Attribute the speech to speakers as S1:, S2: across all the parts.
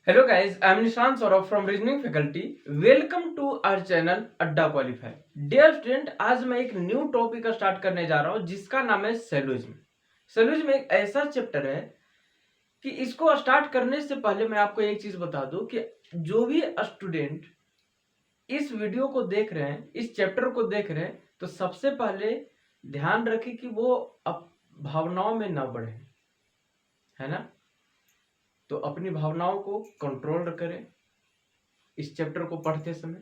S1: Hello guys, I am Nishant Saurabh from Reasoning Faculty. Welcome to our channel अड्डा qualify. Dear student, आज मैं एक new topic start करने जा रहा हूँ जिसका नाम है सेलोजिज्म। सेलोजिज्म एक ऐसा चैप्टर है कि इसको स्टार्ट करने से पहले मैं आपको एक चीज बता दूं कि जो भी स्टूडेंट इस वीडियो को देख रहे हैं, इस चैप्टर को देख रहे हैं, तो सबसे पहले ध्यान रखें कि वो भावनाओं में ना बढ़े, है ना। तो अपनी भावनाओं को कंट्रोल करें इस चैप्टर को पढ़ते समय।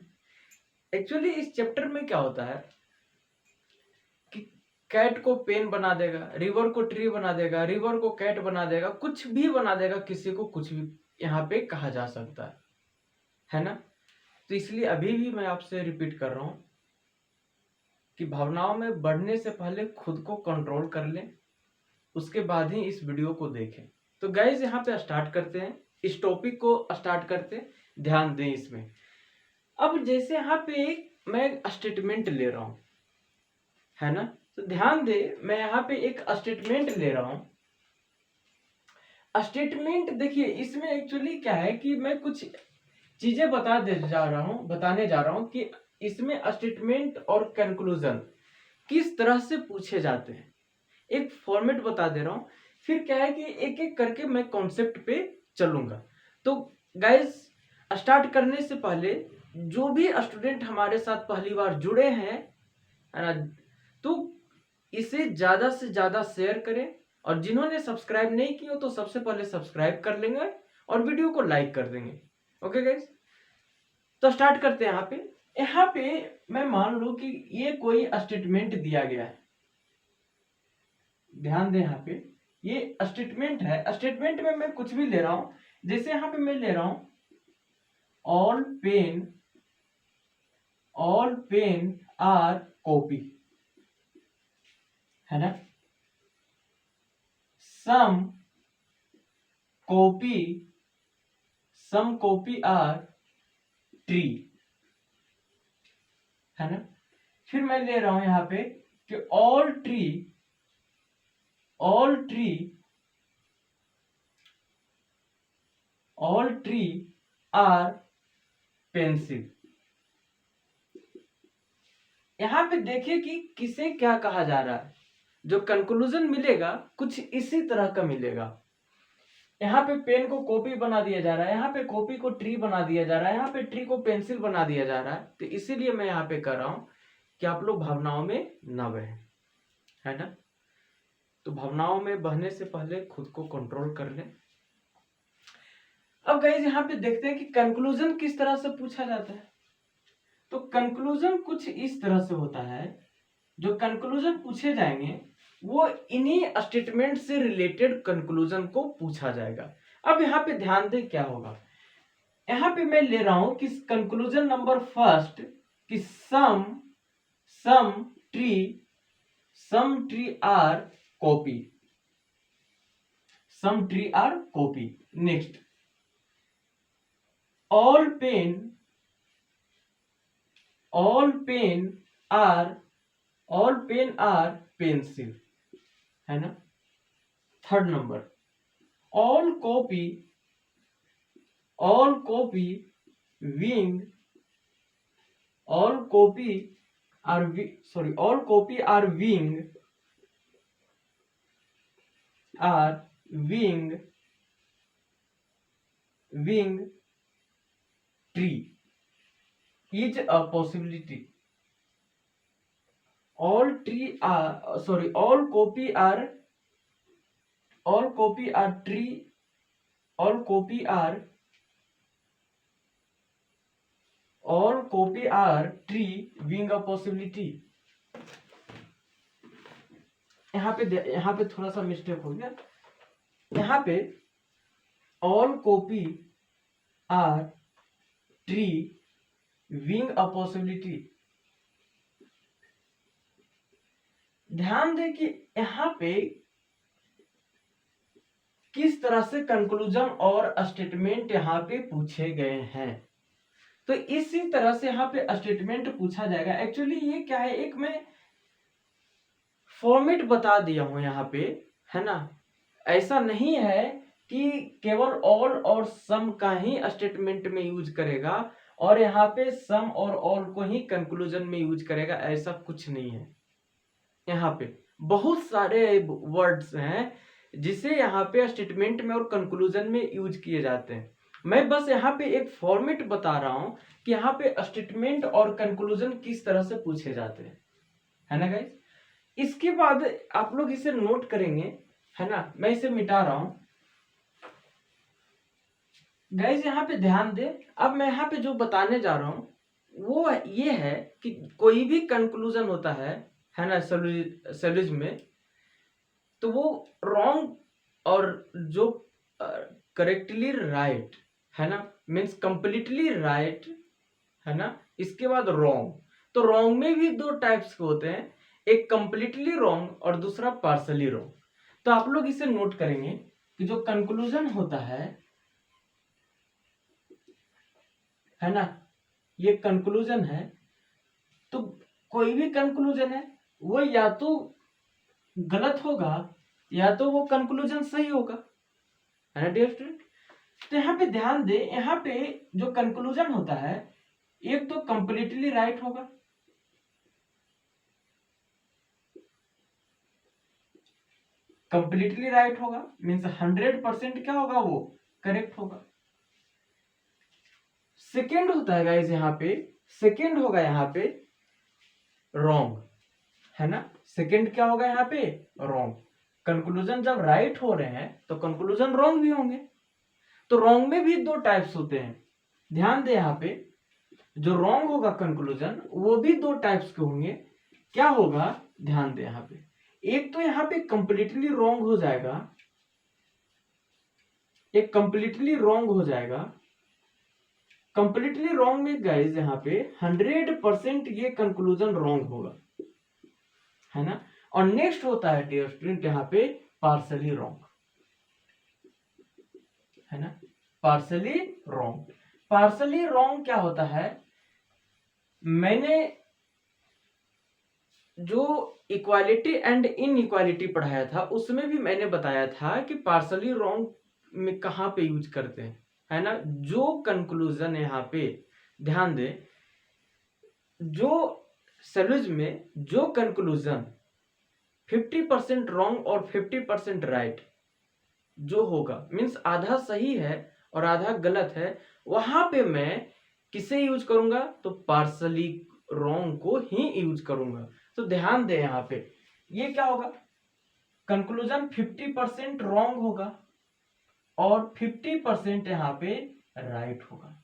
S1: एक्चुअली इस चैप्टर में क्या होता है कि कैट को पेन बना देगा, रिवर को ट्री बना देगा, रिवर को कैट बना देगा, कुछ भी बना देगा, किसी को कुछ भी यहाँ पे कहा जा सकता है ना। तो इसलिए अभी भी मैं आपसे रिपीट कर रहा हूं कि भावनाओं में बढ़ने से पहले खुद को कंट्रोल कर लें, उसके बाद ही इस वीडियो को देखें। तो गाइज यहाँ पे स्टार्ट करते हैं, इस टॉपिक को स्टार्ट करते हैं, ध्यान दें इसमें। अब जैसे यहाँ पे मैं स्टेटमेंट ले रहा हूं, है ना, तो ध्यान दे, मैं यहाँ पे एक स्टेटमेंट ले रहा हूं। स्टेटमेंट देखिए, इसमें एक्चुअली क्या है कि मैं कुछ चीजें बताने जा रहा हूं कि इसमें स्टेटमेंट और कंक्लूजन किस तरह से पूछे जाते हैं। एक फॉर्मेट बता दे रहा हूं, फिर क्या है कि एक एक करके मैं कॉन्सेप्ट पे चलूंगा। तो गाइज, स्टार्ट करने से पहले जो भी स्टूडेंट हमारे साथ पहली बार जुड़े हैं, है ना, तो इसे ज्यादा से ज्यादा शेयर करें, और जिन्होंने सब्सक्राइब नहीं किया तो सबसे पहले सब्सक्राइब कर लेंगे और वीडियो को लाइक कर देंगे। ओके गाइज, तो स्टार्ट करते हैं। यहाँ पे मैं मान लूं कि ये कोई स्टेटमेंट दिया गया है। ध्यान दें, यहाँ पे ये स्टेटमेंट है। स्टेटमेंट में मैं कुछ भी ले रहा हूं, जैसे यहाँ पे मैं ले रहा हूं ऑल पेन आर कॉपी, है ना। सम कॉपी आर ट्री, है ना। फिर मैं ले रहा हूं यहाँ पे कि ऑल ट्री आर पेंसिल। यहाँ पे देखिए कि किसे क्या कहा जा रहा है। जो कंक्लूजन मिलेगा कुछ इसी तरह का मिलेगा। यहाँ पे पेन को कॉपी बना दिया जा रहा है, यहाँ पे कॉपी को ट्री बना दिया जा रहा है, यहाँ पे ट्री को पेंसिल बना दिया जा रहा है। तो इसीलिए मैं यहाँ पे कर रहा हूं कि आप लोग भावनाओं में ना बहें, है ना। तो भावनाओं में बहने से पहले खुद को कंट्रोल कर लें। अब गाइस, यहाँ पे देखते हैं कि कंक्लूजन किस तरह से पूछा जाता है। तो कंक्लूजन कुछ इस तरह से होता है, जो कंक्लूजन पूछे जाएंगे वो इन्हीं स्टेटमेंट से रिलेटेड कंक्लूजन को पूछा जाएगा। अब यहाँ पे ध्यान दें क्या होगा। यहाँ पे मैं ले रहा हूं कि कंक्लूजन नंबर फर्स्ट कि some tree are copy, next all pen are pencil, है ना। Third number all copy wing tree is a possibility. All copy are tree being a possibility. यहाँ पे थोड़ा सा मिस्टेक हो गया। यहाँ पे all copy are tree being a possibility. ध्यान दें कि यहाँ पे किस तरह से कंक्लूजन और स्टेटमेंट यहाँ पे पूछे गए हैं। तो इसी तरह से यहाँ पे स्टेटमेंट पूछा जाएगा। एक्चुअली ये क्या है, एक मैं फॉर्मेट बता दिया हूं यहाँ पे, है ना। ऐसा नहीं है कि केवल ऑल और सम का ही स्टेटमेंट में यूज करेगा और यहाँ पे सम और ऑल को ही कंक्लूजन में यूज करेगा, ऐसा कुछ नहीं है। यहाँ पे बहुत सारे वर्ड्स हैं जिसे यहाँ पे स्टेटमेंट में और कंक्लूजन में यूज किए जाते हैं। मैं बस यहाँ पे एक फॉर्मेट बता रहा हूं कि यहाँ पे स्टेटमेंट और कंक्लूजन किस तरह से पूछे जाते हैं, है ना गाइस। इसके बाद आप लोग इसे नोट करेंगे, है ना। मैं इसे मिटा रहा हूं गाइस, यहाँ पे ध्यान दे। अब मैं यहाँ पे जो बताने जा रहा हूं वो ये है कि कोई भी कंक्लूजन होता है ना, सॉल्यूज में, तो वो रॉन्ग और जो करेक्टली राइट है ना, मीन्स कंप्लीटली राइट है ना, इसके बाद रॉन्ग। तो रॉन्ग में भी दो टाइप्स के होते हैं, एक कंप्लीटली रॉन्ग और दूसरा पार्सली रॉन्ग। तो आप लोग इसे नोट करेंगे कि जो कंक्लूजन होता है ना, ये कंक्लूजन है। तो कोई भी कंक्लूजन है वो या तो गलत होगा या तो वो कंक्लूजन सही होगा, है ना डियर स्टूडेंट। तो यहाँ पे ध्यान दे, यहाँ पे जो कंक्लूजन होता है एक तो कंप्लीटली राइट होगा, कंप्लीटली राइट होगा मीन्स 100% क्या होगा, वो करेक्ट होगा। सेकेंड होता है गाइस, यहाँ पे सेकेंड होगा यहाँ पे रॉन्ग, है ना। सेकेंड क्या होगा यहाँ पे, रॉन्ग। कंक्लूजन जब राइट हो रहे हैं तो कंक्लूजन रॉन्ग भी होंगे। तो रॉन्ग में भी दो टाइप्स होते हैं, ध्यान दे। यहाँ पे जो रॉन्ग होगा कंक्लूजन वो भी दो टाइप्स के होंगे। क्या होगा, ध्यान दे। यहाँ पे एक तो यहाँ पे कंप्लीटली रॉन्ग हो जाएगा, एक कंप्लीटली रॉन्ग हो जाएगा। कंप्लीटली रॉन्ग में गाइस यहाँ पे 100% ये कंक्लूजन रॉन्ग होगा, है ना। और नेक्स्ट होता है डियर स्टूडेंट यहाँ पे पार्सली रॉन्ग, है ना। पार्सली रॉन्ग, पार्सली रॉन्ग क्या होता है, मैंने जो इक्वालिटी एंड इनइक्वालिटी पढ़ाया था उसमें भी मैंने बताया था कि पार्सली रॉन्ग में कहां पे यूज करते हैं, है ना। जो कंक्लूजन यहाँ पे ध्यान दे, जो सॉल्यूज में जो कंक्लूजन 50% रॉन्ग और 50% राइट जो होगा, मीन्स आधा सही है और आधा गलत है, वहां पे मैं किसे यूज करूंगा, तो पार्सली रॉन्ग को ही यूज करूंगा। तो ध्यान दे यहाँ पे ये क्या होगा, कंक्लूजन 50% रॉन्ग होगा और 50% यहाँ पे राइट होगा,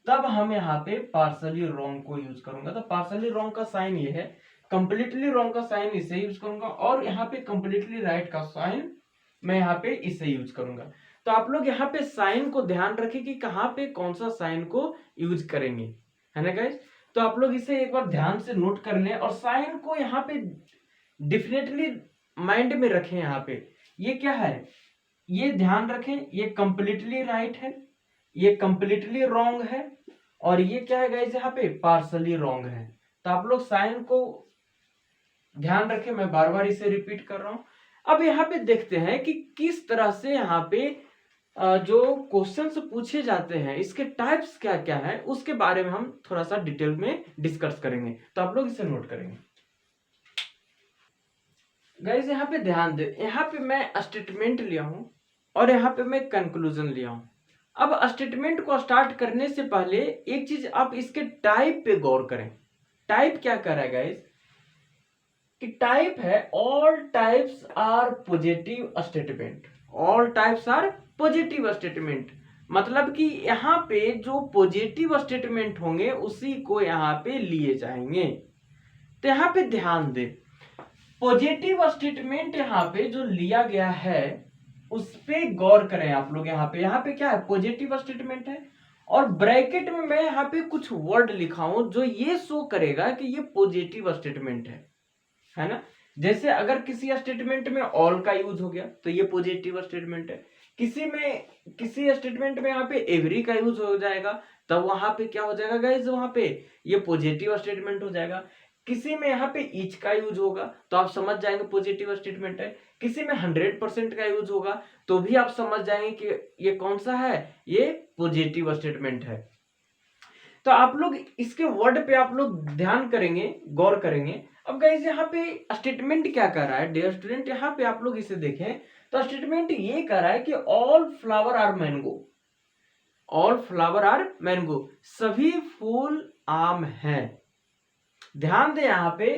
S1: तब हम यहाँ पे पार्सली रॉन्ग को यूज करूंगा। तो पार्सली रॉन्ग का साइन ये है, कंप्लीटली रॉन्ग का साइन इसे यूज करूंगा और यहाँ पे कंप्लीटली राइट का साइन मैं यहाँ पे इसे यूज करूंगा। तो आप लोग यहाँ पे साइन को ध्यान रखें कि कहाँ पे कौन सा साइन को यूज करेंगे, है ना गाइस। तो आप लोग इसे एक बार ध्यान से नोट कर लें और साइन को यहाँ पे डेफिनेटली माइंड में रखें। यहाँ पे ये क्या है, ये ध्यान रखें, ये कंप्लीटली राइट है, ये कंप्लीटली रॉन्ग है और ये क्या है गाइस, यहाँ पे पार्सली रॉन्ग है। तो आप लोग साइन को ध्यान रखें, मैं बार बार इसे रिपीट कर रहा हूं। अब यहाँ पे देखते हैं कि किस तरह से यहाँ पे जो क्वेश्चंस पूछे जाते हैं इसके टाइप्स क्या क्या है उसके बारे में हम थोड़ा सा डिटेल में डिस्कस करेंगे। तो आप लोग इसे नोट करेंगे गाइस। यहाँ पे ध्यान दे, यहाँ पे मैं स्टेटमेंट लिया हूं और यहाँ पे मैं कंक्लूजन लिया हूं। अब स्टेटमेंट को स्टार्ट करने से पहले एक चीज आप इसके टाइप पे गौर करें। टाइप क्या कर रहा है गाइस, कि टाइप है all types are positive statement, all types are positive statement. मतलब कि यहाँ पे जो पॉजिटिव स्टेटमेंट होंगे उसी को यहाँ पे लिए जाएंगे। तो यहाँ पे ध्यान दे, पॉजिटिव स्टेटमेंट यहाँ पे जो लिया गया है उस पे गौर करें आप लोग। यहाँ पे क्या है, पॉजिटिव स्टेटमेंट है और ब्रैकेट में मैं यहाँ पे कुछ वर्ड लिखा हूं जो ये शो करेगा कि ये पॉजिटिव स्टेटमेंट है ना। जैसे अगर किसी स्टेटमेंट में ऑल का यूज हो गया तो ये पॉजिटिव स्टेटमेंट है, किसी स्टेटमेंट में यहाँ पे एवरी का यूज हो जाएगा तब वहां पे क्या हो जाएगा गाइस, वहां पे ये पॉजिटिव स्टेटमेंट हो जाएगा। किसी में यहाँ पे ईच का यूज होगा तो आप समझ जाएंगे पॉजिटिव स्टेटमेंट है, किसी में 100% का यूज होगा तो भी आप समझ जाएंगे कि ये कौन सा है, ये पॉजिटिव स्टेटमेंट है। तो आप लोग इसके वर्ड पे आप लोग ध्यान करेंगे, गौर करेंगे। अब गाइस यहाँ पे स्टेटमेंट क्या कर रहा है डियर स्टूडेंट, यहाँ पे आप लोग इसे देखें तो स्टेटमेंट ये कर रहा है कि all flower are mango, all flower are mango, सभी फूल आम हैं। ध्यान दें यहाँ पे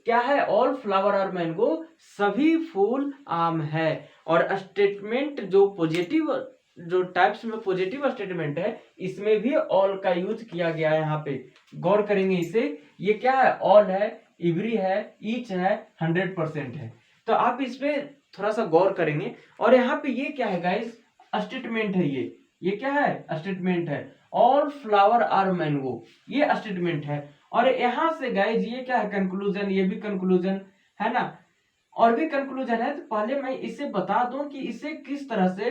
S1: क्या है, ऑल फ्लावर आर मैंगो, सभी फूल आम है। और स्टेटमेंट जो पॉजिटिव, जो टाइप्स में पॉजिटिव स्टेटमेंट है इसमें भी ऑल का यूज किया गया है। यहाँ पे गौर करेंगे इसे, ये क्या है, ऑल है, एवरी है, ईच है, 100% है। तो आप इस पे थोड़ा सा गौर करेंगे। और यहाँ पे ये क्या है गाइस, स्टेटमेंट है, ये क्या है, स्टेटमेंट है। ऑल फ्लावर आर मैंगो, ये स्टेटमेंट है। और यहां से गाइस ये क्या है, कंक्लूजन, ये भी कंक्लूजन है ना, और भी कंक्लूजन है। तो पहले मैं इसे बता दूं कि इसे किस तरह से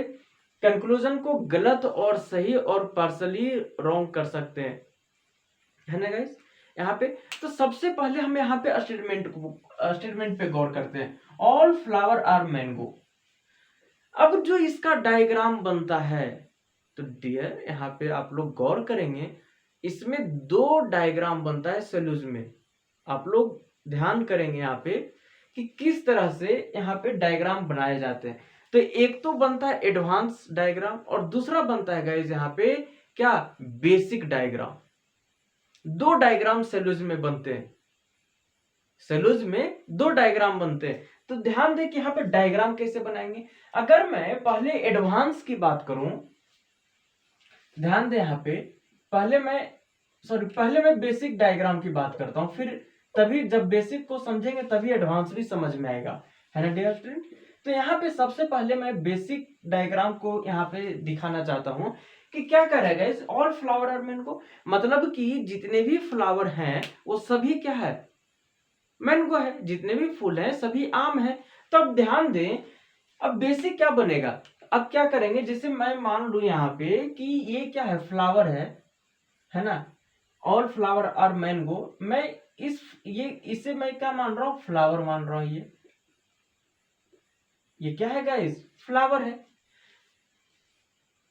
S1: कंक्लूजन को गलत और सही और पार्शली रॉन्ग कर सकते हैं, है ना गाइस। यहाँ पे तो सबसे पहले हम यहाँ पे स्टेटमेंट पे गौर करते हैं, ऑल फ्लावर आर मैंगो। अब जो इसका डायग्राम बनता है तो डियर यहाँ पे आप लोग गौर करेंगे, इसमें दो डायग्राम बनता है सेलूज में। आप लोग ध्यान करेंगे यहाँ पे कि किस तरह से यहाँ पे डायग्राम बनाए जाते हैं। तो एक तो बनता है एडवांस डायग्राम और दूसरा बनता है गाइस यहाँ पे क्या, बेसिक डायग्राम। दो डायग्राम सेलूज में बनते हैं, सेलूज में दो डायग्राम बनते हैं। तो ध्यान दें कि यहाँ पे डायग्राम कैसे बनाएंगे। अगर मैं पहले एडवांस की बात करूं, ध्यान दें यहाँ पे, पहले मैं बेसिक डायग्राम की बात करता हूं, फिर तभी जब बेसिक को समझेंगे तभी एडवांस भी समझ में आएगा, है ना डियर स्टूडेंट। तो यहाँ पे सबसे पहले मैं बेसिक डायग्राम को यहाँ पे दिखाना चाहता हूँ कि क्या करेगा इस ऑल फ्लावर आर मैंगो, मतलब कि जितने भी फ्लावर हैं वो सभी क्या है, मैंगो है। जितने भी फूल हैं सभी आम है। तो अब ध्यान दें, अब बेसिक क्या बनेगा, अब क्या करेंगे, जैसे मैं मान लू यहाँ पे कि ये क्या है, फ्लावर है ना, ऑल फ्लावर आर मैंगो। मैं इसे मैं क्या मान रहा हूं, फ्लावर मान रहा हूं। ये क्या है गाइस, फ्लावर है।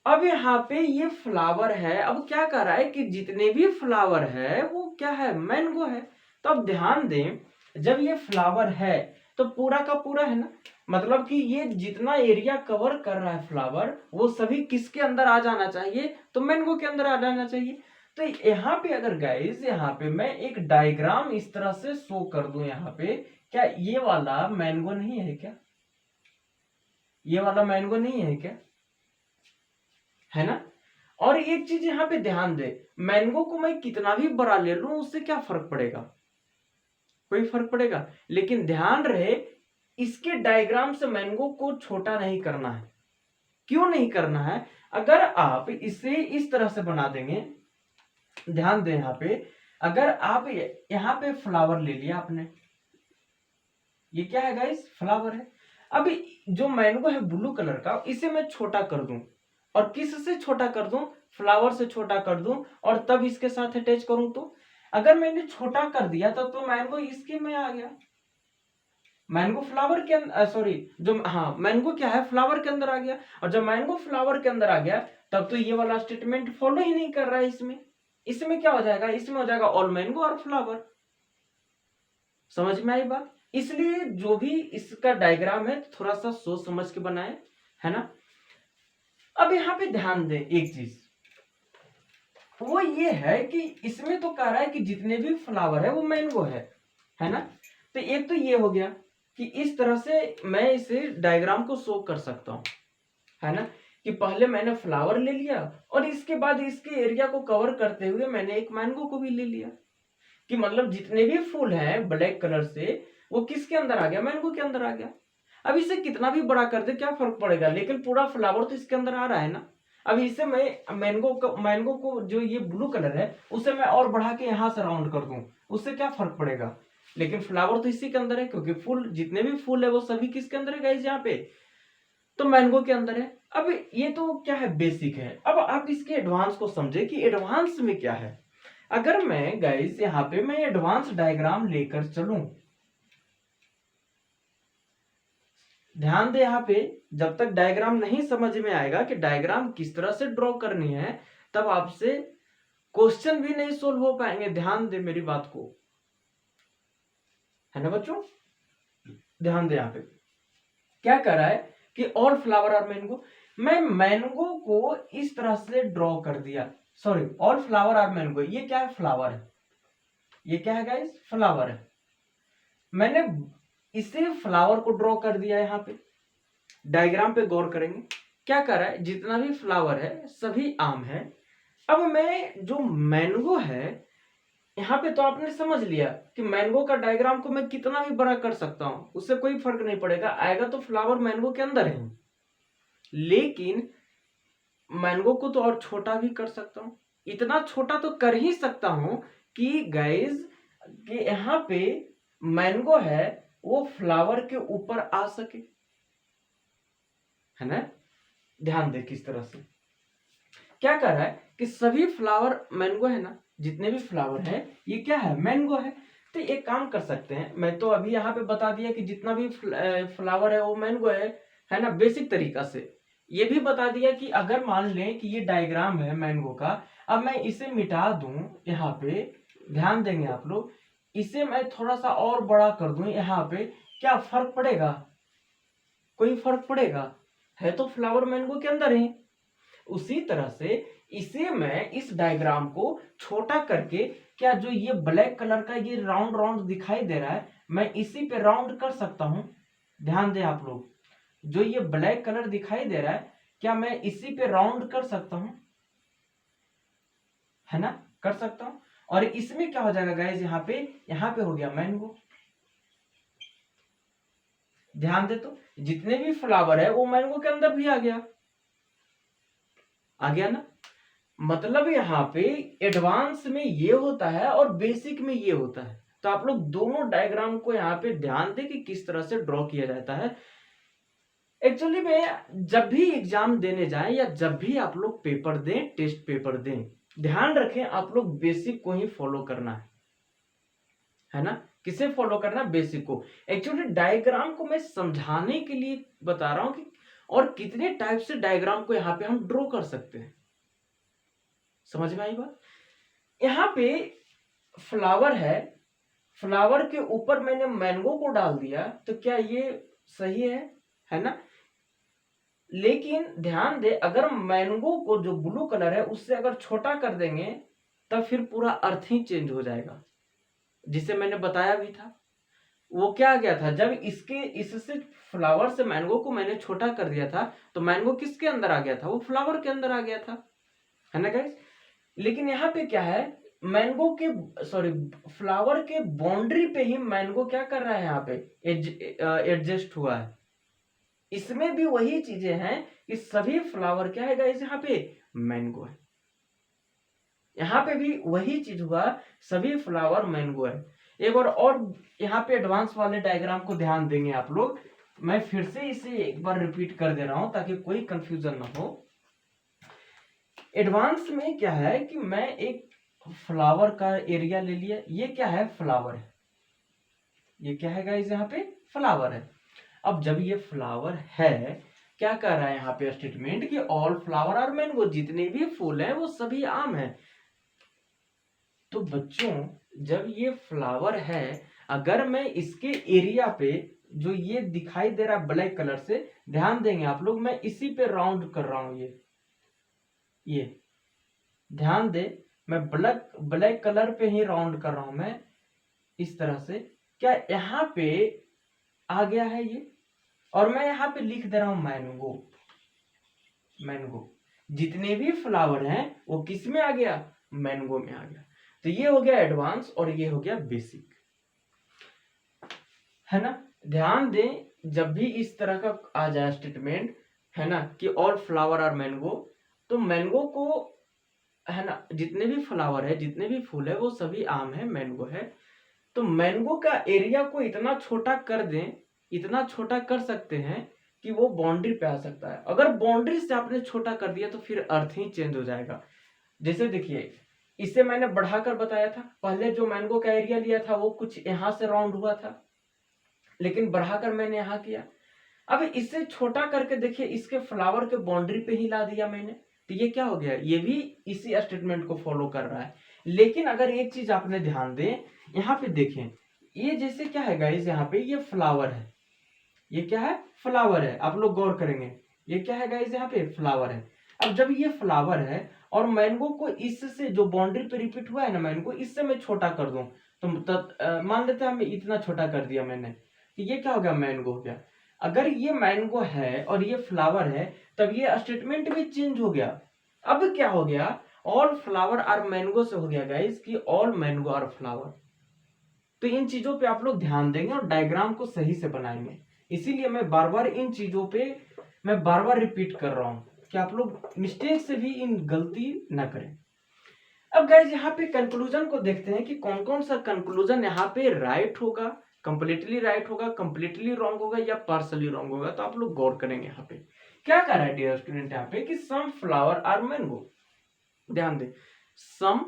S1: अब यहाँ पे ये फ्लावर है, अब क्या कर रहा है कि जितने भी फ्लावर है वो क्या है, मैंगो है। तो अब ध्यान दें, जब ये फ्लावर है तो पूरा का पूरा है ना, मतलब कि ये जितना एरिया कवर कर रहा है फ्लावर वो सभी किसके अंदर आ जाना चाहिए, तो मैंगो के अंदर आ जाना चाहिए। तो यहाँ पे अगर गाइस यहाँ पे मैं एक डायग्राम इस तरह से शो कर दूं, यहाँ पे क्या ये वाला मैंगो नहीं है क्या, ये वाला मैंगो नहीं है क्या, है ना। और एक चीज यहाँ पे ध्यान दे, मैंगो को मैं कितना भी बड़ा ले लूं उससे क्या फर्क पड़ेगा, कोई फर्क पड़ेगा। लेकिन ध्यान रहे इसके डायग्राम से मैंगो को छोटा नहीं करना है। क्यों नहीं करना है, अगर आप इसे इस तरह से बना देंगे, ध्यान दें यहाँ पे, अगर आप यहाँ पे फ्लावर ले लिया आपने, ये क्या है गाइस, फ्लावर है। अब जो मैंगो है ब्लू कलर का, इसे मैं छोटा कर दूं, और किस से छोटा कर दूं, फ्लावर से छोटा कर दूं, और तब इसके साथ अटैच करूं। तो अगर मैंने छोटा कर दिया तो मैंगो इसके में आ गया, मैंगो फ्लावर के अंदर, सॉरी जो, हाँ मैंगो क्या है, फ्लावर के अंदर आ गया। और जब मैंगो फ्लावर के अंदर आ गया तब तो ये वाला स्टेटमेंट फॉलो ही नहीं कर रहा है। इसमें क्या हो जाएगा, इसमें हो जाएगा ऑल मैंगो और फ्लावर। समझ में आई बात। इसलिए जो भी इसका डायग्राम है थोड़ा सा सोच समझ के बनाए, है ना। अब यहाँ पे ध्यान दें एक चीज, वो ये है कि इसमें तो कह रहा है कि जितने भी फ्लावर है वो मैंगो है ना। तो एक तो ये हो गया कि इस तरह से मैं इसे डायग्राम को शो कर सकता हूं, है ना, कि पहले मैंने फ्लावर ले लिया और इसके बाद इसके एरिया को कवर करते हुए मैंने एक मैंगो को भी ले लिया, कि मतलब जितने भी फूल हैं ब्लैक कलर से वो किसके अंदर आ गया, मैंगो के अंदर आ गया। अब इसे कितना भी बड़ा कर दे क्या फर्क पड़ेगा, लेकिन पूरा फ्लावर तो इसके अंदर आ रहा है ना। अब इसे मैं मैंगो को जो ये ब्लू कलर है उसे मैं और बढ़ा के यहाँ से राउंड कर दूं, उससे क्या फर्क पड़ेगा, लेकिन फ्लावर तो इसी के अंदर है, क्योंकि फूल जितने भी फूल है वो सभी किसके अंदर है गाइस, यहाँ पे तो मैंगो के अंदर है। अब ये तो क्या है, बेसिक है। अब आप इसके एडवांस को समझे कि एडवांस में क्या है। अगर मैं गाइस यहाँ पे मैं एडवांस डायग्राम लेकर चलूं, ध्यान दे यहाँ पे, जब तक डायग्राम नहीं समझ में आएगा कि डायग्राम किस तरह से ड्रॉ करनी है, तब आपसे क्वेश्चन भी नहीं सोल्व हो पाएंगे। ध्यान दे मेरी बात को, है ना बच्चों। ध्यान दे यहाँ पे क्या कर रहा है कि ऑल फ्लावर आर मैंगो, मैं मैंगो को इस तरह से ड्रॉ कर दिया। Sorry, all flower are mango, ये क्या है? फ्लावर है। ये क्या है गाइस? फ्लावर है। मैंने इसे फ्लावर को ड्रॉ कर दिया। यहाँ पे डायग्राम पे गौर करेंगे, क्या कर रहा है, जितना भी फ्लावर है सभी आम है। अब मैं जो मैंगो है यहाँ पे, तो आपने समझ लिया कि मैंगो का डायग्राम को मैं कितना भी बड़ा कर सकता हूं, उससे कोई फर्क नहीं पड़ेगा, आएगा तो फ्लावर मैंगो के अंदर है। लेकिन मैंगो को तो और छोटा भी कर सकता हूं, इतना छोटा तो कर ही सकता हूं कि गाइस कि यहाँ पे मैंगो है वो फ्लावर के ऊपर आ सके, है ना। ध्यान दे किस तरह से क्या कर रहा है कि सभी फ्लावर मैंगो है ना, जितने भी फ्लावर है ये क्या है? मैंगो है। तो एक काम कर सकते हैं, मैं तो अभी यहाँ पे बता दिया कि जितना भी फ्लावर है वो मैंगो है ना, बेसिक तरीका से। ये भी बता दिया कि अगर मान लें कि ये डायग्राम है मैंगो का, अब मैं इसे मिटा दूं यहाँ पे, ध्यान देंगे आप लोग, इसे मैं थोड़ा सा और बड़ा कर दूं यहाँ पे, क्या फर्क पड़ेगा? कोई फर्क पड़ेगा? है तो फ्लावर मैंगो के अंदर ही। उसी तरह से इसे मैं इस डायग्राम को छोटा करके, क्या जो ये ब्लैक कलर का ये राउंड राउंड दिखाई दे रहा है, मैं इसी पे राउंड कर सकता हूं। ध्यान दें आप लोग, जो ये ब्लैक कलर दिखाई दे रहा है, क्या मैं इसी पे राउंड कर सकता हूं? है ना, कर सकता हूं। और इसमें क्या हो जाएगा गाइस, यहाँ पे हो गया मैंगो। ध्यान दे, तो जितने भी फ्लावर है वो मैंगो के अंदर भी आ गया ना। मतलब यहाँ पे एडवांस में ये होता है और बेसिक में ये होता है। तो आप लोग दोनों डायग्राम को यहाँ पे ध्यान दें कि किस तरह से ड्रॉ किया जाता है। एक्चुअली में जब भी एग्जाम देने जाएं या जब भी आप लोग पेपर दें, टेस्ट पेपर दें, ध्यान रखें आप लोग बेसिक को ही फॉलो करना है ना। किसे फॉलो करना? बेसिक को। एक्चुअली डायग्राम को मैं समझाने के लिए बता रहा हूं कि और कितने टाइप से डायग्राम को यहाँ पे हम ड्रॉ कर सकते हैं। समझ में आई बात? यहाँ पे फ्लावर है, फ्लावर के ऊपर मैंने मैंगो को डाल दिया, तो क्या ये सही है ना। लेकिन ध्यान दे, अगर मैंगो को जो ब्लू कलर है उससे अगर छोटा कर देंगे, तब फिर पूरा अर्थ ही चेंज हो जाएगा। जिसे मैंने बताया भी था, वो क्या आ गया था, जब इससे फ्लावर से मैंगो को मैंने छोटा कर दिया था, तो मैंगो किसके अंदर आ गया था? वो फ्लावर के अंदर आ गया था, है ना गाइस। लेकिन यहाँ पे क्या है, मैंगो के सॉरी फ्लावर के बाउंड्री पे ही मैंगो क्या कर रहा है, यहाँ पे एडजस्ट हुआ है। इसमें भी वही चीजें हैं कि सभी फ्लावर क्या है गाइस, यहाँ पे मैंगो है। यहाँ पे भी वही चीज हुआ, सभी फ्लावर मैंगो है। एक और यहाँ पे एडवांस वाले डायग्राम को ध्यान देंगे आप लोग। मैं फिर से इसे एक बार रिपीट कर दे रहा हूं ताकि कोई कंफ्यूजन ना हो। एडवांस में क्या है कि मैं एक फ्लावर का एरिया ले लिया, ये क्या है? फ्लावर है। ये क्या है गाइस? यहाँ पे फ्लावर है। अब जब ये फ्लावर है, क्या कर रहा है यहाँ पे स्टेटमेंट कि ऑल फ्लावर आर मैंगो, जितने भी फूल हैं वो सभी आम हैं। तो बच्चों जब ये फ्लावर है, अगर मैं इसके एरिया पे जो ये दिखाई दे रहा है ब्लैक कलर से, ध्यान देंगे आप लोग, मैं इसी पे राउंड कर रहा हूं। ये ध्यान दे, मैं ब्लैक कलर पे ही राउंड कर रहा हूं मैं इस तरह से। क्या यहाँ पे आ गया है ये? और मैं यहाँ पे लिख दे रहा हूं मैंगो। जितने भी फ्लावर हैं वो किस में आ गया? मैंगो में आ गया। तो ये हो गया एडवांस और ये हो गया बेसिक, है ना। ध्यान दें, जब भी इस तरह का आ जाए स्टेटमेंट, है ना, कि ऑल फ्लावर आर मैंगो, तो मैंगो को, है ना, जितने भी फ्लावर है, जितने भी फूल है वो सभी आम है, मैंगो है। तो मैंगो का एरिया को इतना छोटा कर दें, इतना छोटा कर सकते हैं कि वो बाउंड्री पे आ सकता है। अगर बाउंड्री से आपने छोटा कर दिया तो फिर अर्थ ही चेंज हो जाएगा। जैसे देखिए, इसे मैंने बढ़ाकर बताया था। पहले जो मैंगो का एरिया लिया था वो कुछ यहाँ से राउंड हुआ था, लेकिन बढ़ाकर मैंने यहाँ किया। अब इसे छोटा करके देखिए, इसके फ्लावर के बाउंड्री पे ही ला दिया मैंने, तो ये क्या हो गया, ये भी इसी स्टेटमेंट को फॉलो कर रहा है। लेकिन अगर एक चीज आपने ध्यान दें, यहाँ पे देखें, ये जैसे क्या है गाइस, यहाँ पे ये फ्लावर है, ये क्या है, फ्लावर है। आप लोग गौर करेंगे, ये क्या है गाइस, यहाँ पे फ्लावर है। अब जब ये फ्लावर है और मैंगो को इससे जो बाउंड्री पे रिपीट हुआ है ना मैंगो, इससे मैं छोटा कर दूं, तो मान लेते हैं मैं इतना छोटा कर दिया मैंने, तो ये क्या हो गया, मैंगो हो गया। अगर ये मैंगो है और ये फ्लावर है, तब ये स्टेटमेंट भी चेंज हो गया। अब क्या हो गया, ऑल फ्लावर आर मैंगो से हो गया गाइस कि ऑल मैंगो आर फ्लावर। तो इन चीजों पे आप लोग ध्यान देंगे और डायग्राम को सही से बनाएंगे। इसीलिए मैं बार बार इन चीजों पे मैं बार बार रिपीट कर रहा हूं कि आप लोग मिस्टेक से भी इन गलती ना करें। अब गाइस यहाँ पे कंक्लूजन को देखते हैं कि कौन कौन सा कंक्लूजन यहाँ पे राइट होगा, कंप्लीटली राइट होगा, कंप्लीटली रॉन्ग होगा या पार्सली रॉन्ग होगा। तो आप लोग गौर करेंगे यहाँ पे क्या कह रहा है डियर स्टूडेंट, यहाँ पे कि सम फ्लावर आर मैंगो। ध्यान दे, सम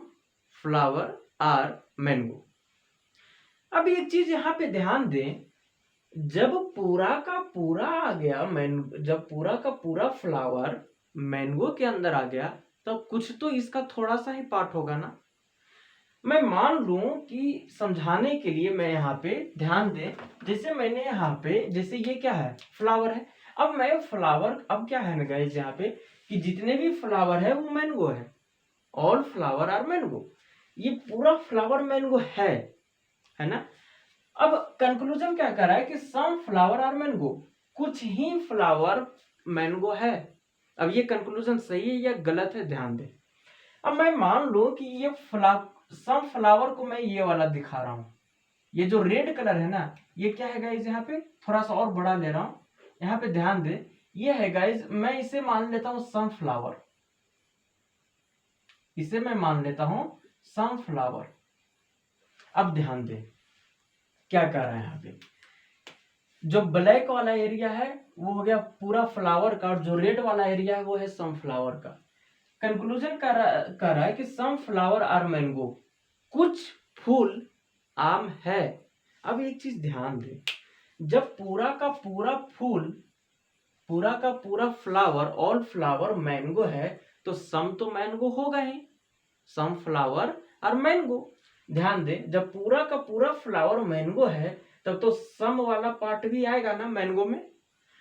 S1: फ्लावर आर मैंगो। अब एक चीज यहाँ पे ध्यान दें, जब पूरा का पूरा आ गया जब पूरा का पूरा फ्लावर मैंगो के अंदर आ गया, तब कुछ तो इसका थोड़ा सा ही पार्ट होगा ना। मैं मान लूं कि समझाने के लिए मैं यहाँ पे ध्यान दें, जैसे मैंने यहाँ पे, जैसे ये क्या है, फ्लावर है। अब मैं फ्लावर, अब क्या है ना गाइस यहाँ पे कि जितने भी फ्लावर है वो मैंगो है, ऑल फ्लावर आर मैंगो। ये पूरा फ्लावर मैंगो है ना। अब कंक्लूजन क्या कर रहा है कि सम फ्लावर आर मैंगो, कुछ ही फ्लावर मैंगो है। अब ये कंक्लूजन सही है या गलत है, ध्यान दे। अब मैं मान लो कि ये सम फ्लावर को मैं ये वाला दिखा रहा हूं, ये जो रेड कलर है ना, ये क्या है गाइज, यहाँ पे थोड़ा सा और बड़ा ले रहा हूं, यहाँ पे ध्यान दे, ये है गाइज, मैं इसे मान लेता हूं सनफ्लावर, इसे मैं मान लेता हूं सनफ्लावर। अब ध्यान दे क्या कर रहा है यहाँ पे, जो ब्लैक वाला एरिया है वो हो गया पूरा फ्लावर का, और जो रेड वाला एरिया है वो है सनफ्लावर का। कंक्लूजन कर रहा है कि सम फ्लावर आर मैंगो, कुछ फूल आम है। अब एक चीज ध्यान दे, जब पूरा का पूरा फूल, पूरा का पूरा फ्लावर, ऑल फ्लावर मैंगो है, तो सम तो मैंगो होगा ही, सम फ्लावर और मैंगो। ध्यान दे, जब पूरा का पूरा फ्लावर मैंगो है, तब तो सम वाला पार्ट भी आएगा ना मैंगो में।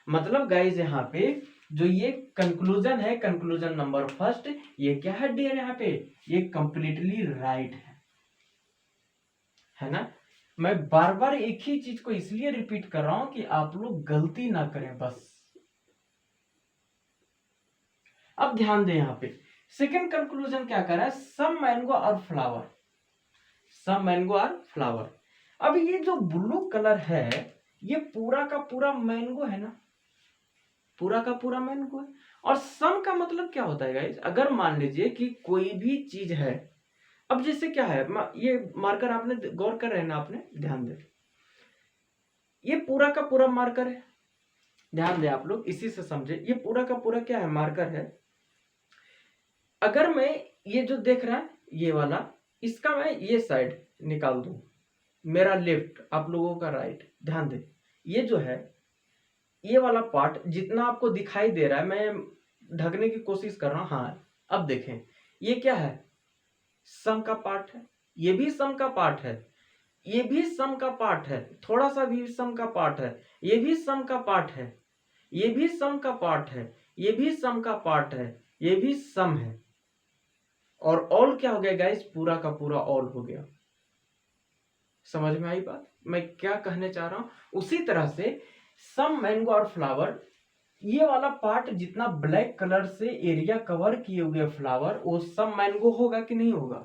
S1: मतलब गाइस यहाँ पे जो ये कंक्लूजन है, कंक्लूजन नंबर फर्स्ट, ये क्या है डियर, यहाँ पे ये कंप्लीटली राइट है ना। मैं बार बार एक ही चीज को इसलिए रिपीट कर रहा हूं कि आप लोग गलती ना करें बस। अब ध्यान दें यहाँ पे सेकंड कंक्लूजन क्या कर रहा है, सम मैंगो और फ्लावर, सम मैंगो और फ्लावर। अब ये जो ब्लू कलर है ये पूरा का पूरा मैंगो है ना, पूरा का पूरा मैंगो है। और सम का मतलब क्या होता है गाइस, अगर मान लीजिए कि कोई भी चीज है, अब जैसे क्या है, ये मार्कर आपने गौर कर रहे हैं ना, आपने ध्यान दे, ये पूरा का पूरा मार्कर है, ध्यान दे आप लोग, इसी से समझे, ये पूरा का पूरा क्या है, मार्कर है। अगर मैं ये जो देख रहा है ये वाला, इसका मैं ये साइड निकाल दूं, मेरा लेफ्ट, आप लोगों का राइट, ध्यान दे, ये जो है ये वाला पार्ट जितना आपको दिखाई दे रहा है, मैं ढकने की कोशिश कर रहा हूं, हाँ अब देखें, ये क्या है, सम का पार्ट है, ये भी सम का पार्ट है, ये भी सम का पार्ट है, थोड़ा सा भी सम का पार्ट है, ये भी सम का पार्ट है, ये भी सम का पार्ट है, ये भी सम का पार्ट है, ये भी सम है। और ऑल क्या हो गया गाइस, पूरा का पूरा ऑल हो गया। समझ में आई बात, मैं क्या कहने चाह रहा हूं। उसी तरह से सम मैंगो और फ्लावर, ये वाला पार्ट जितना ब्लैक कलर से एरिया कवर किए हुए फ्लावर, वो सम मैंगो होगा कि नहीं होगा,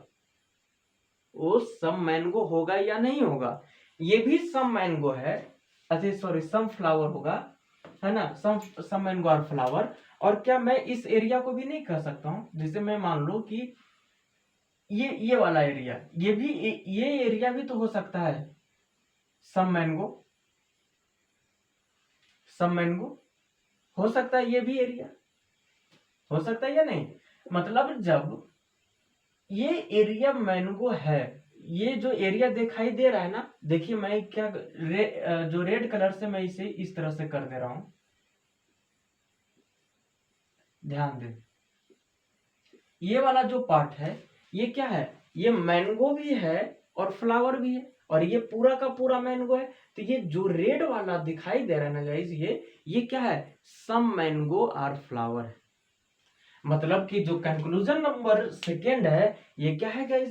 S1: वो सम मैंगो होगा या नहीं होगा। ये भी सम मैंगो है, अच्छा सॉरी सम फ्लावर होगा, है ना, सम मैंगो और फ्लावर। और क्या मैं इस एरिया को भी नहीं कह सकता हूं, जैसे मैं मान लो कि ये वाला एरिया, ये भी, ये एरिया भी तो हो सकता है सम मैंगो, सम मैंगो हो सकता है, ये भी एरिया हो सकता है या नहीं। मतलब जब ये एरिया मैंगो है, ये जो एरिया दिखाई दे रहा है ना, देखिए मैं क्या जो रेड कलर से मैं इसे इस तरह से कर दे रहा हूं, ध्यान दें। ये वाला जो पार्ट है ये क्या है, ये मैंगो भी है और फ्लावर भी है, और ये पूरा का पूरा मैंगो है। तो ये जो रेड वाला दिखाई दे रहा है ना गाइस, ये क्या है, सम मैंगो आर फ्लावर है। मतलब कि जो कंक्लूजन नंबर सेकेंड है ये क्या है गाइस,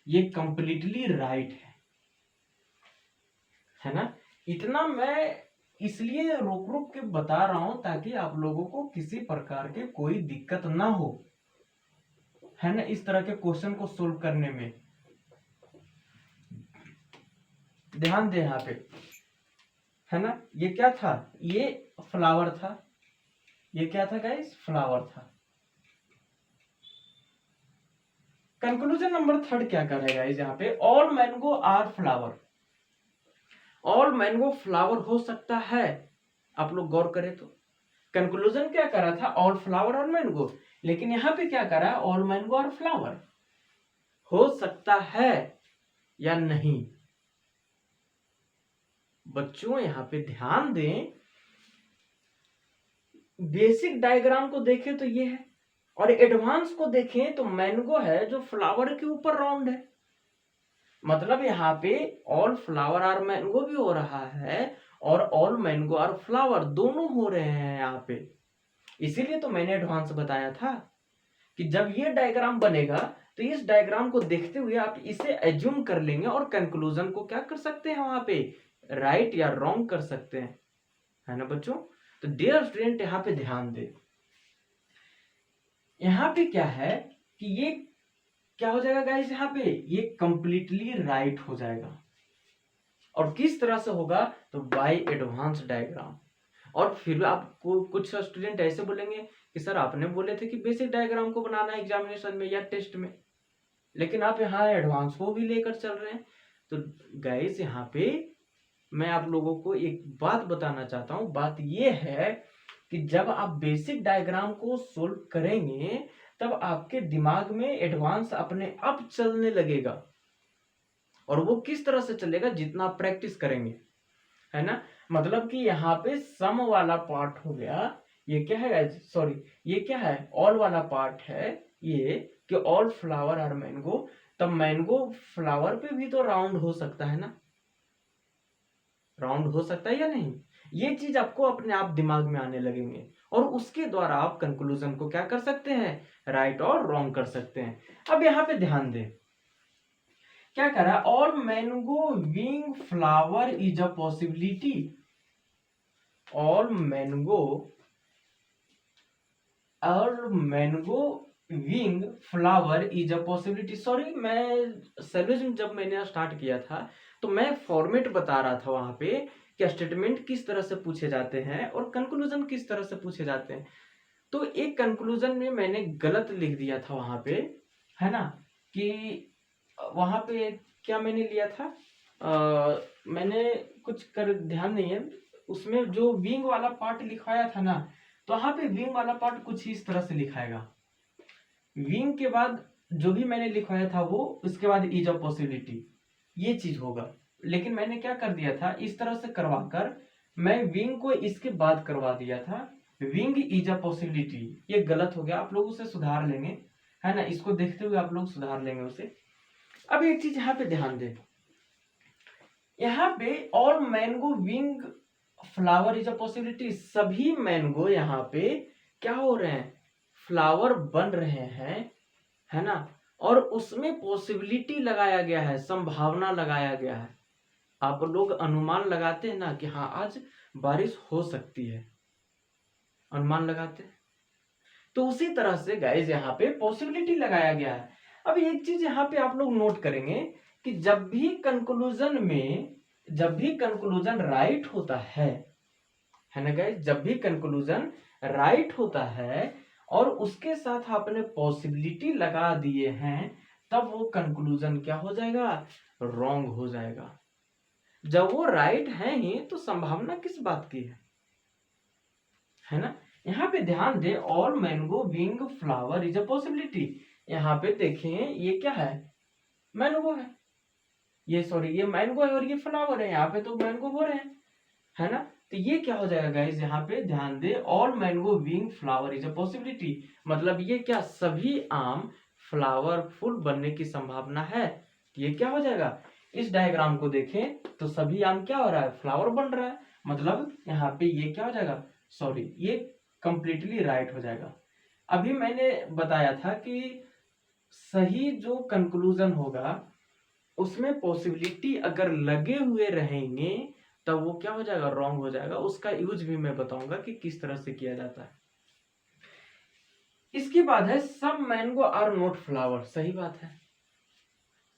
S1: ये कंप्लीटली राइट है ना। इतना मैं इसलिए रोक रोक के बता रहा हूं ताकि आप लोगों को किसी प्रकार के कोई दिक्कत ना हो, है ना, इस तरह के क्वेश्चन को सोल्व करने में। ध्यान दें यहाँ पे, है ना, ये क्या था, ये फ्लावर था, ये क्या था गाइस, फ्लावर था। कंक्लूजन नंबर थर्ड क्या कर रहा है गाइस, यहाँ पे all mango are flower, all mango flower हो सकता है। आप लोग गौर करें तो कंक्लूजन क्या कर रहा था, ऑल फ्लावर और मैंगो, लेकिन यहाँ पे क्या कर रहा है, ऑल मैंगो और फ्लावर हो सकता है या नहीं। बच्चों यहाँ पे ध्यान दें, बेसिक डायग्राम को देखें तो ये है, और एडवांस को देखें तो मैंगो है जो फ्लावर के ऊपर राउंड है। मतलब यहाँ पे ऑल फ्लावर आर मैंगो भी हो रहा है और ऑल मैंगो आर फ्लावर दोनों हो रहे हैं यहाँ पे। इसीलिए तो मैंने एडवांस बताया था कि जब ये डायग्राम बनेगा तो इस डायग्राम को देखते हुए आप इसे एज्यूम कर लेंगे और कंक्लूजन को क्या कर सकते हैं, वहां पे राइट या रॉन्ग कर सकते हैं, है ना बच्चों। तो डियर स्टूडेंट यहाँ पे ध्यान दे, यहाँ पे क्या है कि ये क्या हो जाएगा गाइस, यहाँ पे ये कंप्लीटली राइट हो जाएगा। और किस तरह से होगा, तो बाय एडवांस डायग्राम। और फिर आपको कुछ स्टूडेंट ऐसे बोलेंगे कि सर आपने बोले थे कि बेसिक डायग्राम को बनाना है एग्जामिनेशन में या टेस्ट में, लेकिन आप यहाँ एडवांस को भी लेकर चल रहे हैं। तो गाइस यहाँ पे मैं आप लोगों को एक बात बताना चाहता हूँ, बात ये है कि जब आप बेसिक डायग्राम को सोल्व करेंगे तब आपके दिमाग में एडवांस अपने आप चलने लगेगा। और वो किस तरह से चलेगा, जितना आप प्रैक्टिस करेंगे, है ना। मतलब कि यहाँ पे सम वाला पार्ट हो गया, ये क्या है, सॉरी ये क्या है, ऑल वाला पार्ट है ये कि ऑल फ्लावर आर मैंगो। तब मैंगो फ्लावर पे भी तो राउंड हो सकता है ना, राउंड हो सकता है या नहीं, ये चीज आपको अपने आप दिमाग में आने लगेंगे और उसके द्वारा आप कंक्लूजन को क्या कर सकते हैं, राइट और रॉन्ग कर सकते हैं। अब यहाँ पे ध्यान दें, क्या कर रहा है, all mango being flower is a possibility, all mango being flower is a possibility. Sorry, मैं सैल्यूशन जब मैंने स्टार्ट किया था तो मैं फॉर्मेट बता रहा था वहां पे कि स्टेटमेंट किस तरह से पूछे जाते हैं और कंक्लूजन किस तरह से पूछे जाते हैं। तो एक कंक्लूजन में मैंने गलत लिख दिया था वहां पे, है ना, कि वहां पे क्या मैंने लिया था, मैंने कुछ कर ध्यान नहीं है, उसमें जो विंग वाला पार्ट लिखवाया था ना, तो वहां पे विंग वाला पार्ट कुछ इस तरह से लिखाएगा, विंग के बाद जो भी मैंने लिखवाया था वो उसके बाद इज अ पॉसिबिलिटी, ये चीज होगा। लेकिन मैंने क्या कर दिया था, इस तरह से करवाकर मैं विंग को इसके बाद करवा दिया था, विंग इज अ पॉसिबिलिटी, ये गलत हो गया, आप लोग उसे सुधार लेंगे, है ना, इसको देखते हुए आप लोग सुधार लेंगे उसे। अब एक चीज यहाँ पे ध्यान दे, यहाँ पे all mango being flower is a possibility, सभी मैंगो यहाँ पे क्या हो रहे हैं, फ्लावर बन रहे हैं, है ना, और उसमें पॉसिबिलिटी लगाया गया है, संभावना लगाया गया है। आप लोग अनुमान लगाते हैं ना कि हाँ आज बारिश हो सकती है, अनुमान लगाते हैं, तो उसी तरह से गाइस यहाँ पे पॉसिबिलिटी लगाया गया है। अब एक चीज यहाँ पे आप लोग नोट करेंगे कि जब भी कंक्लूजन राइट होता है ना गाइस, जब भी कंक्लूजन राइट होता है और उसके साथ आपने पॉसिबिलिटी लगा दिए हैं, तब वो कंक्लूजन क्या हो जाएगा, रॉन्ग हो जाएगा। जब वो राइट है ही तो संभावना किस बात की है ना। यहाँ पे ध्यान दे, all mango being flower is a possibility, यहाँ पे देखें ये क्या है, मैंगो है, ये सॉरी ये मैंगो है और ये फ्लावर है, यहाँ पे तो मैंगो हो रहे हैं, है ना। तो ये क्या हो जाएगा गाइस, यहाँ पे ध्यान दे, all mango being flower is a possibility, मतलब ये क्या, सभी आम फ्लावर फुल बनने की संभावना है। तो ये क्या हो जाएगा, इस डायग्राम को देखें तो सभी आम क्या हो रहा है, फ्लावर बन रहा है, मतलब यहाँ पे ये क्या हो जाएगा, सॉरी ये कंप्लीटली राइट हो जाएगा। अभी मैंने बताया था कि सही जो कंक्लूजन होगा उसमें पॉसिबिलिटी अगर लगे हुए रहेंगे तब वो क्या हो जाएगा, रॉन्ग हो जाएगा। उसका यूज भी मैं बताऊंगा कि किस तरह से किया जाता है। इसके बाद है सम मैंगो आर नॉट फ्लावर, सही बात है,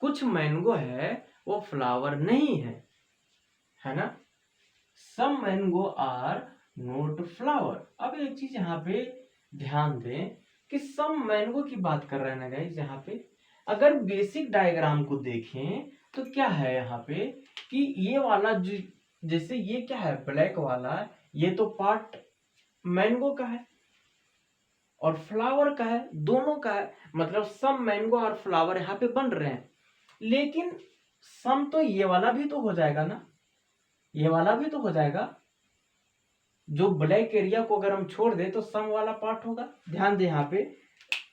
S1: कुछ मैंगो है वो फ्लावर नहीं है ना। सम मैंगो आर नॉट फ्लावर। अब एक चीज यहाँ पे ध्यान दें कि सम मैंगो की बात कर रहे हैं ना गाइस, यहाँ पे अगर बेसिक डायग्राम को देखें तो क्या है यहाँ पे कि ये वाला जो, जैसे ये क्या है ब्लैक वाला, ये तो पार्ट मैंगो का है और फ्लावर का है, दोनों का है, मतलब सम मैंगो और फ्लावर यहाँ पे बन रहे हैं। लेकिन सम तो ये वाला भी तो हो जाएगा ना, ये वाला भी तो हो जाएगा, जो ब्लैक एरिया को अगर हम छोड़ दे तो सम वाला पार्ट होगा। ध्यान दे यहाँ पे,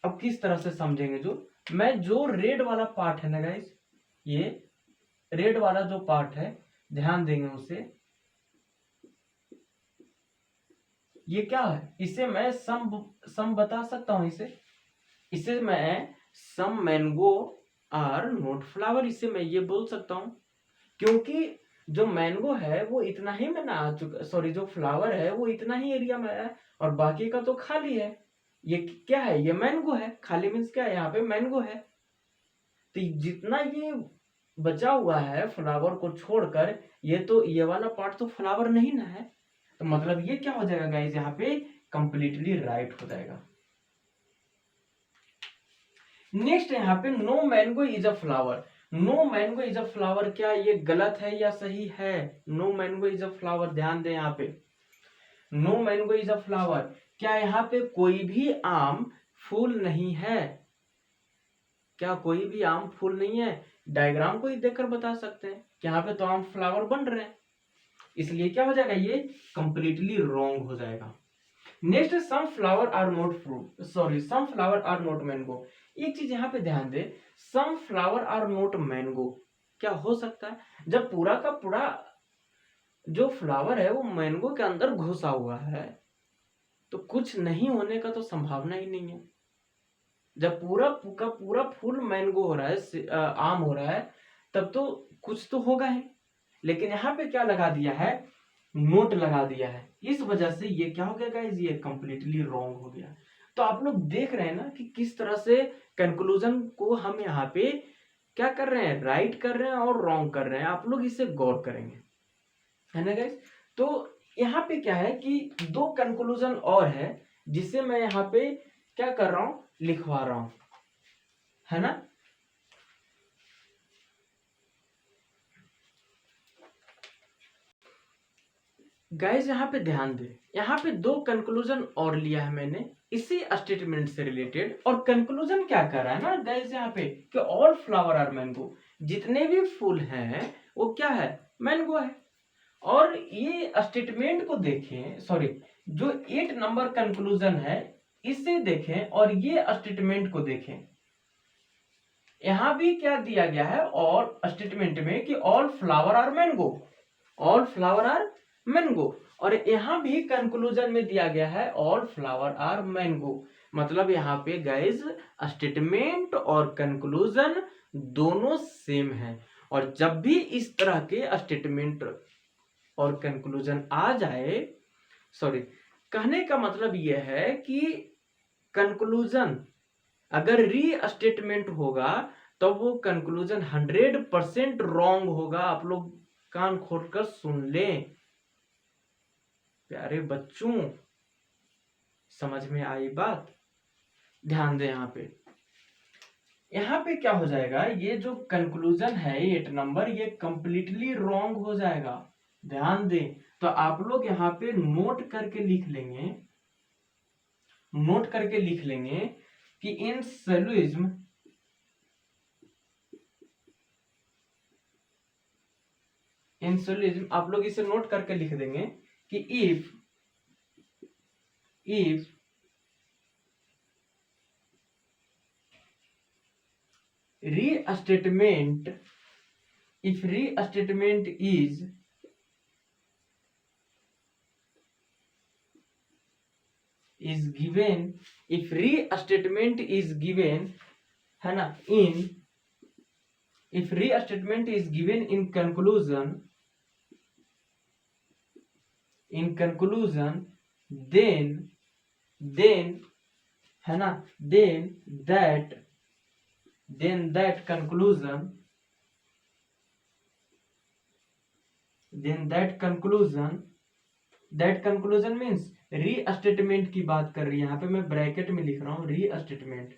S1: अब किस तरह से समझेंगे, जो रेड वाला पार्ट है ना गाइस, ये रेड वाला जो पार्ट है, ध्यान देंगे उसे, ये क्या है, इसे मैं सम बता सकता हूं, इसे मैं सम मैंगो आर नॉट फ्लावर, इसे मैं ये बोल सकता हूं, क्योंकि जो मैंगो है वो इतना ही में ना आ चुका, सॉरी जो फ्लावर है वो इतना ही एरिया में है और बाकी का तो खाली है। ये क्या है, ये मैंगो है, खाली मीन्स क्या है, यहाँ पे मैंगो है। तो जितना ये बचा हुआ है फ्लावर को छोड़कर, ये तो ये वाला पार्ट तो फ्लावर नहीं ना है, तो मतलब ये क्या हो जाएगा गाइस, यहाँ पे कंप्लीटली राइट हो जाएगा। नेक्स्ट यहाँ पे no mango is a flower, no mango is a flower, क्या ये गलत है या सही है, no mango is a flower, ध्यान दें यहाँ पे, no mango is a flower, क्या यहाँ पे कोई भी आम फूल नहीं है, क्या कोई भी आम फूल नहीं है, डायग्राम को ही देखकर बता सकते हैं कि यहाँ पे तो आम फ्लावर बन रहे हैं, इसलिए क्या हो जाएगा, ये कंप्लीटली रॉन्ग हो जाएगा। Next some flower are not fruit, sorry some flower are not mango. एक चीज यहाँ पे ध्यान दे, some flower are not mango, क्या हो सकता है जब पूरा का पूरा जो फ्लावर है वो मैंगो के अंदर घुसा हुआ है, तो कुछ नहीं होने का तो संभावना ही नहीं है। जब पूरा का पूरा फुल मैंगो हो रहा है, आम हो रहा है, तब तो कुछ तो होगा ही, लेकिन यहाँ पे क्या लगा दिया है, नोट लगा दिया है, इस वजह से ये क्या हो गया गाइस, ये कंप्लीटली रॉन्ग हो गया। तो आप लोग देख रहे हैं ना कि किस तरह से कंक्लूजन को हम यहाँ पे क्या कर रहे हैं, राइट कर रहे हैं और रॉन्ग कर रहे हैं, आप लोग इसे गौर करेंगे, है ना गाइस। तो यहाँ पे क्या है कि दो कंक्लूजन और है जिसे मैं यहाँ पे क्या कर रहा हूं, लिखवा रहा हूं, है ना। गाइस यहाँ पे ध्यान दे, यहाँ पे दो कंक्लूजन और लिया है मैंने इसी स्टेटमेंट से रिलेटेड, और कंक्लूजन क्या कर रहा है ना गाइस यहाँ पे कि ऑल फ्लावर आर मैंगो, जितने भी फूल हैं वो क्या है, मैंगो है। और ये स्टेटमेंट को देखें, सॉरी जो 8 नंबर कंक्लूजन है इसे देखें और ये स्टेटमेंट को देखें, यहां भी क्या दिया गया है, और स्टेटमेंट में कि all flower are mango, all flower are mango, और यहाँ भी कंक्लूजन में दिया गया है ऑल फ्लावर आर मैंगो, मतलब यहाँ पे गाइस स्टेटमेंट और कंक्लूजन दोनों सेम है। और जब भी इस तरह के स्टेटमेंट और कंक्लूजन आ जाए, सॉरी कहने का मतलब यह है कि कंक्लूजन अगर री स्टेटमेंट होगा तो वो कंक्लूजन 100% रॉन्ग होगा। आप लोग कान खोलकर सुन लें प्यारे बच्चों, समझ में आई बात, ध्यान दें यहाँ पे क्या हो जाएगा, ये जो कंक्लूजन है 8 नंबर, ये कंप्लीटली रॉन्ग हो जाएगा, ध्यान दें। तो आप लोग यहाँ पे नोट करके लिख लेंगे, नोट करके लिख लेंगे कि इन सोल्यूज्म आप लोग इसे नोट करके लिख देंगे कि if restatement is given, if restatement is given, है ना, if restatement is given in conclusion, then है ना, then that conclusion means restatement की बात कर रही है, यहाँ पे मैं ब्रैकेट में लिख रहा हूं रीस्टेटमेंट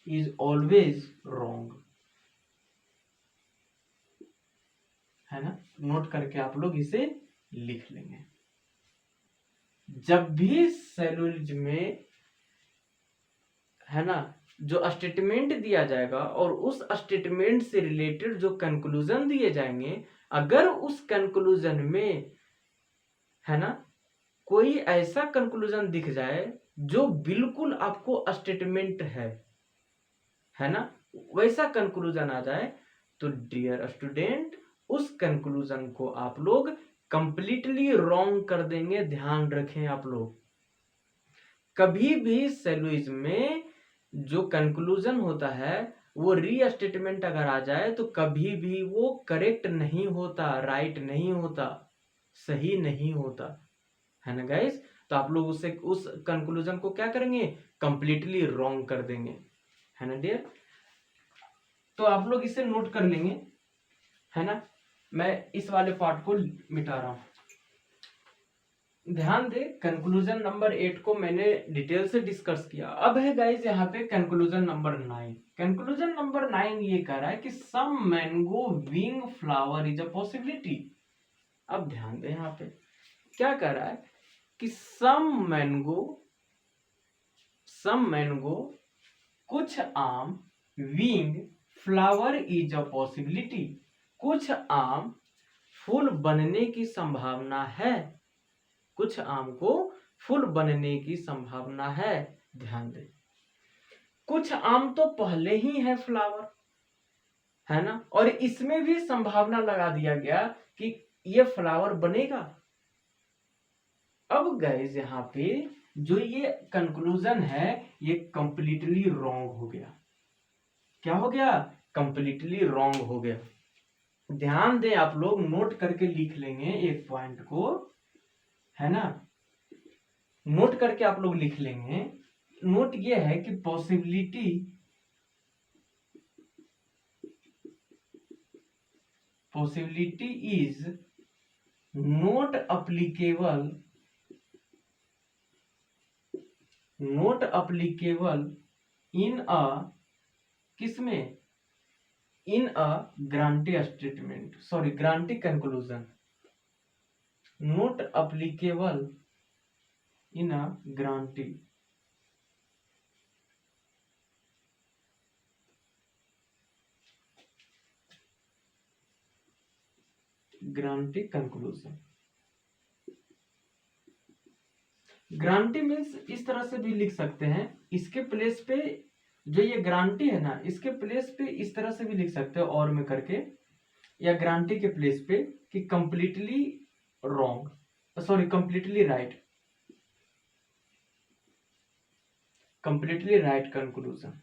S1: is always wrong, है ना। नोट करके आप लोग इसे लिख लेंगे। जब भी सेलुलॉजी में, है ना, जो स्टेटमेंट दिया जाएगा और उस स्टेटमेंट से रिलेटेड जो कंक्लूजन दिए जाएंगे, अगर उस कंक्लूजन में, है ना, कोई ऐसा कंक्लूजन दिख जाए जो बिल्कुल आपको स्टेटमेंट है ना, वैसा कंक्लूजन आ जाए, तो डियर स्टूडेंट उस कंक्लूजन को आप लोग कंप्लीटली रॉन्ग कर देंगे। ध्यान रखें आप लोग, कभी भी सेलुइज्म में जो कंक्लूजन होता है वो रीस्टेटमेंट अगर आ जाए तो कभी भी वो करेक्ट नहीं होता, राइट नहीं होता, सही नहीं होता, है ना गाइस। तो आप लोग उस कंक्लूजन को क्या करेंगे, कंप्लीटली रॉन्ग कर देंगे, है ना डियर। तो आप लोग इसे नोट कर लेंगे, है ना। मैं इस वाले पार्ट को मिटा रहा हूं। ध्यान दे, कंक्लूजन नंबर 8 को मैंने डिटेल से डिस्कस किया। अब है गाइस यहाँ पे कंक्लूजन नंबर 9। कंक्लूजन नंबर 9 ये कह रहा है कि some mango being flower is a possibility. अब ध्यान दे, यहाँ पे क्या कह रहा है कि सम मैंगो कुछ आम wing flower is a possibility, कुछ आम फूल बनने की संभावना है, कुछ आम को फूल बनने की संभावना है। ध्यान दे, कुछ आम तो पहले ही है फ्लावर, है ना, और इसमें भी संभावना लगा दिया गया कि ये फ्लावर बनेगा। अब गाइस यहाँ पे जो ये कंक्लूजन है ये कंप्लीटली रॉन्ग हो गया। क्या हो गया, कंप्लीटली रॉन्ग हो गया। ध्यान दें, आप लोग नोट करके लिख लेंगे एक पॉइंट को, है ना, नोट करके आप लोग लिख लेंगे। नोट ये है कि possibility is not applicable in a, किसमें, in a guarantee statement, sorry guarantee conclusion, not applicable in a guarantee conclusion. Guarantee means इस तरह से भी लिख सकते हैं, इसके प्लेस पे जो ये ग्रांटी है ना, इसके प्लेस पे इस तरह से भी लिख सकते हो और में करके, या ग्रांटी के प्लेस पे कि completely wrong, sorry completely right, completely right conclusion.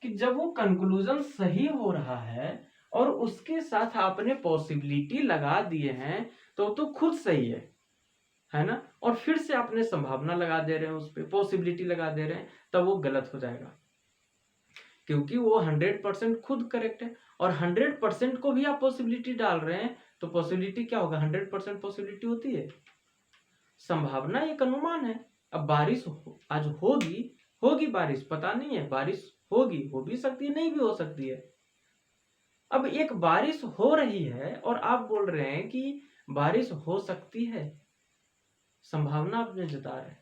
S1: कि जब वो कंक्लूजन सही हो रहा है और उसके साथ आपने पॉसिबिलिटी लगा दिए हैं तो खुद सही है ना, और फिर से आपने संभावना लगा दे रहे हैं, उस पर पॉसिबिलिटी लगा दे रहे हैं, तब वो गलत हो जाएगा, क्योंकि वो 100% खुद करेक्ट है और 100% को भी आप पॉसिबिलिटी डाल रहे हैं, तो पॉसिबिलिटी क्या होगा, 100% पॉसिबिलिटी होती है, संभावना एक अनुमान है। अब बारिश आज होगी बारिश, पता नहीं है बारिश होगी, हो भी सकती है, नहीं भी हो सकती है। अब एक बारिश हो रही है और आप बोल रहे हैं कि बारिश हो सकती है, संभावना आपने जता रहे हैं,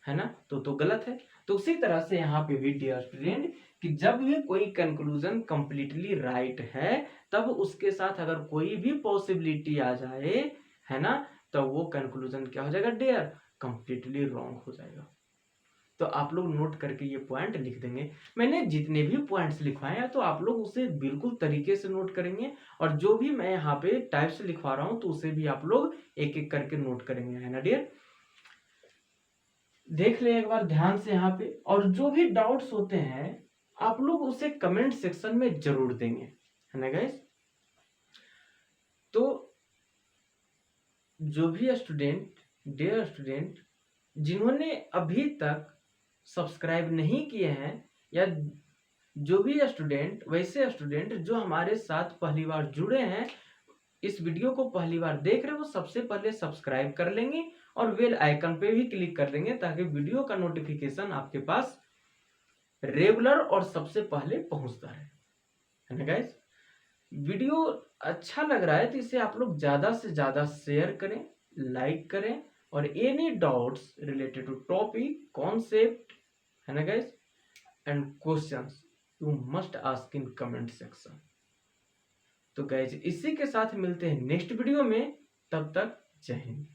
S1: है ना? तो गलत है। तो उसी तरह से यहाँ पे भी डियर स्टूडेंट कि जब भी कोई कंक्लूजन कंप्लीटली राइट है, तब उसके साथ अगर कोई भी पॉसिबिलिटी आ जाए, है ना, तो वो कंक्लूजन क्या हो जाएगा डियर, कंप्लीटली रॉन्ग हो जाएगा। तो आप लोग नोट करके ये पॉइंट लिख देंगे। मैंने जितने भी पॉइंट्स लिखवाए हैं तो आप लोग उसे बिल्कुल तरीके से नोट करेंगे, और जो भी मैं यहाँ पे टाइप से लिखवा रहा हूँ तो उसे भी आप लोग एक एक करके नोट करेंगे, है ना डियर? देख ले एक बार ध्यान से यहाँ पे, और जो भी डाउट्स होते हैं आप लोग उसे कमेंट सेक्शन में जरूर देंगे, है ना गाइस? तो जो भी स्टूडेंट, डियर स्टूडेंट, जिन्होंने अभी तक सब्सक्राइब नहीं किए हैं, या जो भी स्टूडेंट, वैसे स्टूडेंट जो हमारे साथ पहली बार जुड़े हैं, इस वीडियो को पहली बार देख रहे हो, वो सबसे पहले सब्सक्राइब कर लेंगे और बेल आइकन पे भी क्लिक कर देंगे, ताकि वीडियो का नोटिफिकेशन आपके पास रेगुलर और सबसे पहले पहुंचता रहे, है ना गाइस? वीडियो अच्छा लग रहा है तो इसे आप लोग ज्यादा से ज्यादा शेयर करें, लाइक करें, और any doubts related to topic, concept, है ना guys, and questions you must ask in comment section. तो गाइज इसी के साथ मिलते हैं नेक्स्ट वीडियो में, तब तक जय हिंद।